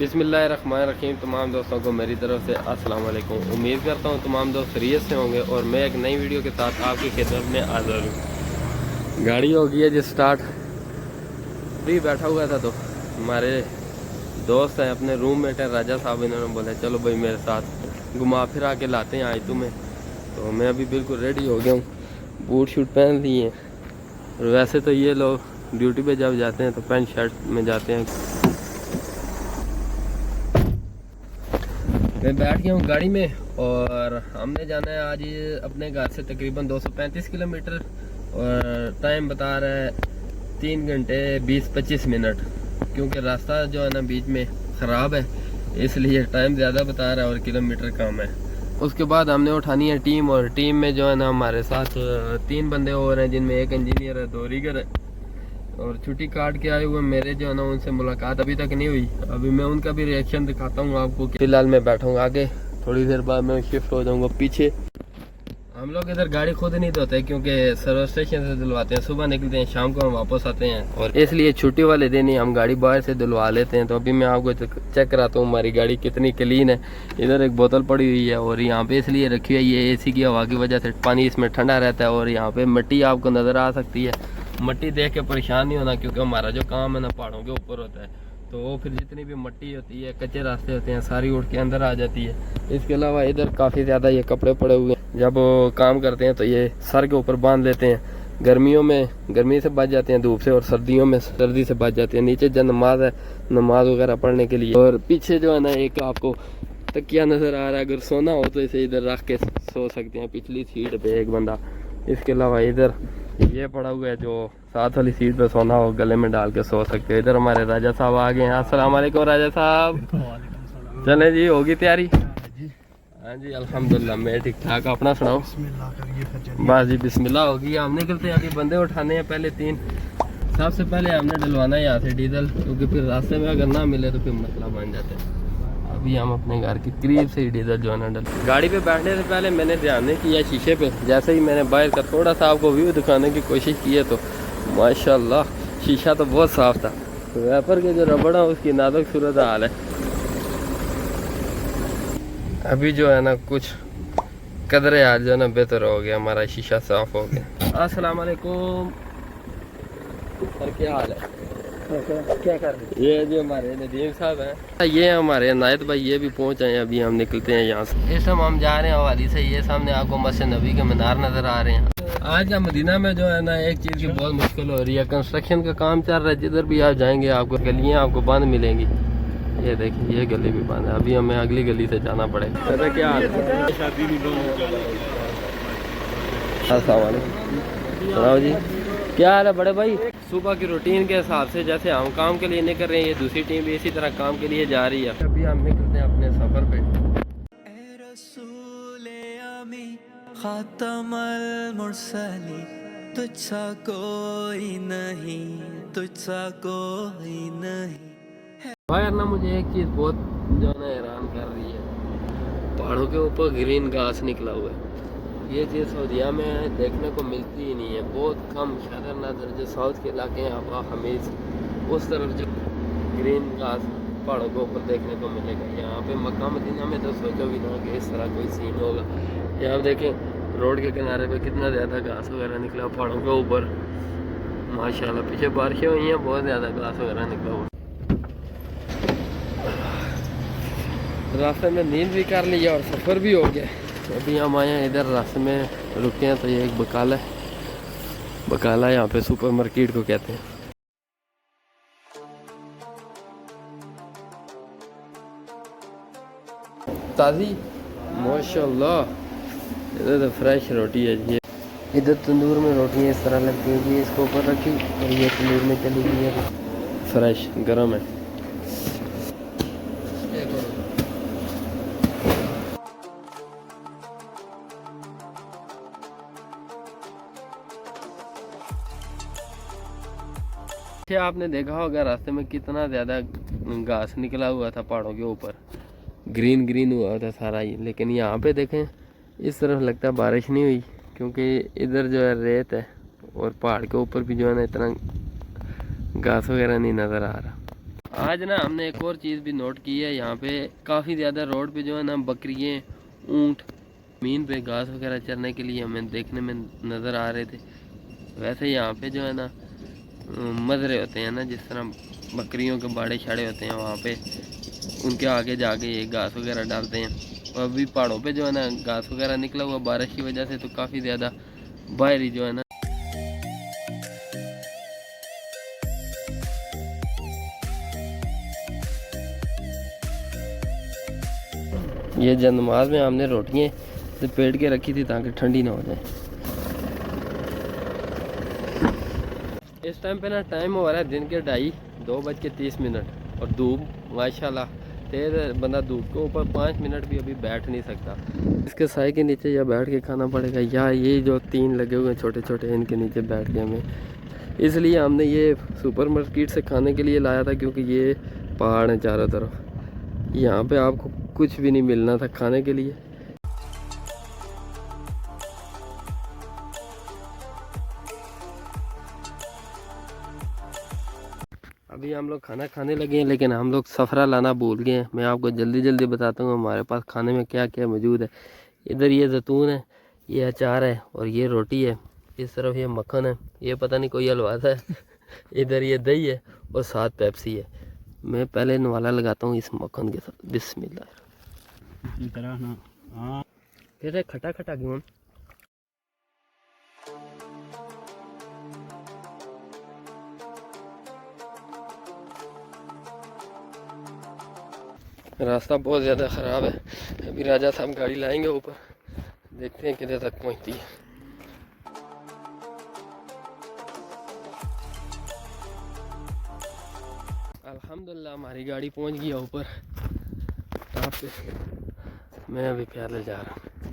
बिस्मिल्लाहिर्रहमानिर्रहीम। तमाम दोस्तों को मेरी तरफ से अस्सलाम वालेकुम। उम्मीद करता हूँ तमाम दोस्त खैरियत से होंगे और मैं एक नई वीडियो के साथ आपकी खिदमत में हाज़िर हूँ। गाड़ी हो गई है जी स्टार्ट। भी बैठा हुआ था तो हमारे दोस्त हैं, अपने रूममेट है राजा साहब, इन्होंने बोला चलो भाई मेरे साथ घुमा फिरा के लाते हैं आज तुम्हें। तो मैं अभी बिल्कुल रेडी हो गया हूँ, बूट शूट पहन लिए हैं। और वैसे तो ये लोग ड्यूटी पे जब जाते हैं तो पैंट शर्ट में जाते हैं। मैं बैठ गया हूँ गाड़ी में और हमने जाना है आज अपने घर से तकरीबन 235 किलोमीटर और टाइम बता रहा है 3 घंटे 20-25 मिनट, क्योंकि रास्ता जो है ना बीच में ख़राब है, इसलिए टाइम ज़्यादा बता रहा है और किलोमीटर कम है। उसके बाद हमने उठानी है टीम, और टीम में जो है ना हमारे साथ 3 बंदे और हैं, जिनमें एक इंजीनियर है, 2 रीगर है और छुट्टी काट के आए हुए मेरे जो है ना उनसे मुलाकात अभी तक नहीं हुई। अभी मैं उनका भी रिएक्शन दिखाता हूँ आपको। फिलहाल मैं बैठूँगा आगे, थोड़ी देर बाद मैं शिफ्ट हो जाऊँगा पीछे। हम लोग इधर गाड़ी खुद नहीं धोते क्योंकि सर्विस स्टेशन से दिलवाते हैं, सुबह निकलते हैं शाम को हम वापस आते हैं, और इसलिए छुट्टी वाले दिन ही हम गाड़ी बाहर से दिलवा लेते हैं। तो अभी मैं आपको चेक कराता हूँ हमारी गाड़ी कितनी क्लीन है। इधर एक बोतल पड़ी हुई है और यहाँ पे इसलिए रखी है, ये AC की हवा की वजह से पानी इसमें ठंडा रहता है। और यहाँ पे मिट्टी आपको नज़र आ सकती है, मिट्टी देख के परेशान नहीं होना, क्योंकि हमारा जो काम है ना पहाड़ों के ऊपर होता है, तो वो फिर जितनी भी मिट्टी होती है, कच्चे रास्ते होते हैं, सारी उड़ के अंदर आ जाती है। इसके अलावा इधर काफ़ी ज़्यादा ये कपड़े पड़े हुए हैं, जब काम करते हैं तो ये सर के ऊपर बांध लेते हैं। गर्मियों में गर्मी से बच जाते हैं धूप से, और सर्दियों में सर्दी से बच जाते हैं। नीचे जो नमाज है, नमाज वगैरह पढ़ने के लिए। और पीछे जो है ना एक आपको तकिया नज़र आ रहा है, अगर सोना हो तो इसे इधर रख के सो सकते हैं, पिछली सीट पे एक बंदा। इसके अलावा इधर ये पड़ा हुआ है, जो साथ वाली सीट पे सोना हो गले में डाल के सो सकते हैं। इधर हमारे राजा साहब आ गए हैं। अस्सलाम वालेकुम राजा साहब। चले जी, होगी तैयारी? हाँ जी अल्हम्दुलिल्लाह मैं ठीक ठाक, अपना सुनाओ? बस जी बिस्मिल्लाह होगी, हम निकलते हैं। अभी बंदे उठाने हैं पहले 3। सबसे पहले हमने डलवाना है यहाँ से डीजल, क्योंकि फिर रास्ते में अगर ना मिले तो फिर मसला बन जाता है। अभी हम अपने घर के करीब से ही डीजल जो है ना डल। गाड़ी पे बैठने से पहले मैंने ध्यान नहीं किया शीशे पे, जैसे ही मैंने बाहर का थोड़ा सा आपको व्यू दिखाने की कोशिश की है तो माशाल्लाह शीशा तो बहुत साफ था। वैपर के जो रबड़ है उसकी नाजुक सूरत हाल है। अभी जो है ना कुछ कदरे आज जो है ना बेहतर हो गया, हमारा शीशा साफ हो गया। अस्सलाम वालेकुम सर, क्या हाल है? क्या कर रहे हैं? ये जो हमारे नदीम साहब हैं, ये हमारे नायत भाई, ये भी पहुंच आए। अभी हम निकलते हैं यहाँ से। इस टाइम हम जा रहे हैं हवाली से। ये सामने आपको मस्जिद नबी के मीनार नजर आ रहे हैं। आज का मदीना में जो है ना एक चीज़ की बहुत मुश्किल हो रही है, कंस्ट्रक्शन का काम चल रहा है। जिधर भी आप जाएंगे आपको गलियाँ आपको बंद मिलेंगी। ये देखिए ये गली भी बंद है, अभी हमें अगली गली से जाना पड़ेगा। सर क्या हाल है? सुनाओ जी, क्या हाल है बड़े भाई? सुबह की रूटीन के हिसाब से जैसे हम काम के लिए निकल रहे हैं, ये दूसरी टीम भी इसी तरह काम के लिए जा रही है। अभी हम निकलते हैं अपने सफर पे। खातमुल मुरसली तुझसा कोई नहीं, तुझसा कोई नहीं। भाई ना मुझे एक चीज़ बहुत जो है ना हैरान कर रही है, पहाड़ों के ऊपर ग्रीन घास निकला हुआ है। ये चीज़ सऊदीया में देखने को मिलती ही नहीं है, बहुत कम। शायद नजर जो साउथ के इलाके हैं आप हमेज उस तरफ जो ग्रीन घास पहाड़ों के ऊपर देखने को मिलेगा। यहाँ पे मक्का मदीना में तो सोचो भी ना कि इस तरह कोई सीन होगा। यहाँ देखें रोड के किनारे पे कितना ज़्यादा घास वगैरह निकला पहाड़ों के ऊपर, माशाल्लाह। पीछे बारिशें हुई हैं, बहुत ज़्यादा घास वगैरह निकला हुआ। रास्ते में नींद भी कर लिया और सफ़र भी हो गया। अभी हम आए हैं इधर, रास्ते में रुके हैं तो ये एक बकाला है। बकाला यहाँ पे सुपर मार्केट को कहते हैं। ताज़ी माशाल्लाह, इधर तो फ्रेश रोटी है जी। इधर तंदूर में रोटियाँ इस तरह लगती हैं जी, इसको ऊपर रखी और ये तंदूर में चली गई है, फ्रेश गर्म है। आपने देखा होगा रास्ते में कितना ज़्यादा घास निकला हुआ था पहाड़ों के ऊपर, ग्रीन ग्रीन हुआ था सारा ही। लेकिन यहाँ पे देखें इस तरफ लगता है बारिश नहीं हुई, क्योंकि इधर जो है रेत है और पहाड़ के ऊपर भी जो है ना इतना घास वगैरह नहीं नज़र आ रहा। आज ना हमने एक और चीज़ भी नोट की है, यहाँ पे काफ़ी ज़्यादा रोड पे जो है ना बकरियाँ, ऊँट ज़मीन पे घास वगैरह चरने के लिए हमें देखने में नज़र आ रहे थे। वैसे यहाँ पे जो है ना मजरे होते हैं ना, जिस तरह बकरियों के बाड़े छाड़े होते हैं, वहाँ पे उनके आगे जाके ये घास वगैरह डालते हैं। और अभी पहाड़ों पे जो है ना घास वगैरह निकला हुआ बारिश की वजह से, तो काफ़ी ज़्यादा बाहर ही जो है ना ये जनमाज में हमने रोटियाँ लपेट के रखी थी ताकि ठंडी ना हो जाए। इस टाइम पे ना टाइम हो रहा है दिन के 2:30 और धूप माशाल्लाह तेज़ है। बंदा धूप के ऊपर 5 मिनट भी अभी बैठ नहीं सकता। इसके साए के नीचे या बैठ के खाना पड़ेगा, या ये जो 3 लगे हुए हैं छोटे छोटे, इनके नीचे बैठ के हमें, इसलिए हमने ये सुपर मार्केट से खाने के लिए लाया था, क्योंकि ये पहाड़ हैं चारों तरफ, यहाँ पे आपको कुछ भी नहीं मिलना था खाने के लिए। अभी हम लोग खाना खाने लगे हैं, लेकिन हम लोग सफ़रा लाना भूल गए हैं। मैं आपको जल्दी जल्दी बताता हूँ हमारे पास खाने में क्या क्या मौजूद है। इधर ये जैतून है, ये अचार है, और ये रोटी है। इस तरफ ये मक्खन है, ये पता नहीं कोई हलवा है इधर ये दही है और साथ पेप्सी है। मैं पहले नवाला लगाता हूँ इस मक्खन के साथ। बिस्मिल्लाह। फिर खटा खटा क्यों? रास्ता बहुत ज़्यादा ख़राब है। अभी राजा साहब गाड़ी लाएंगे ऊपर, देखते हैं किधर तक पहुंचती है। अल्हम्दुलिल्लाह हमारी गाड़ी पहुंच गई है ऊपर टॉप पे। मैं अभी पैदल जा रहा हूँ।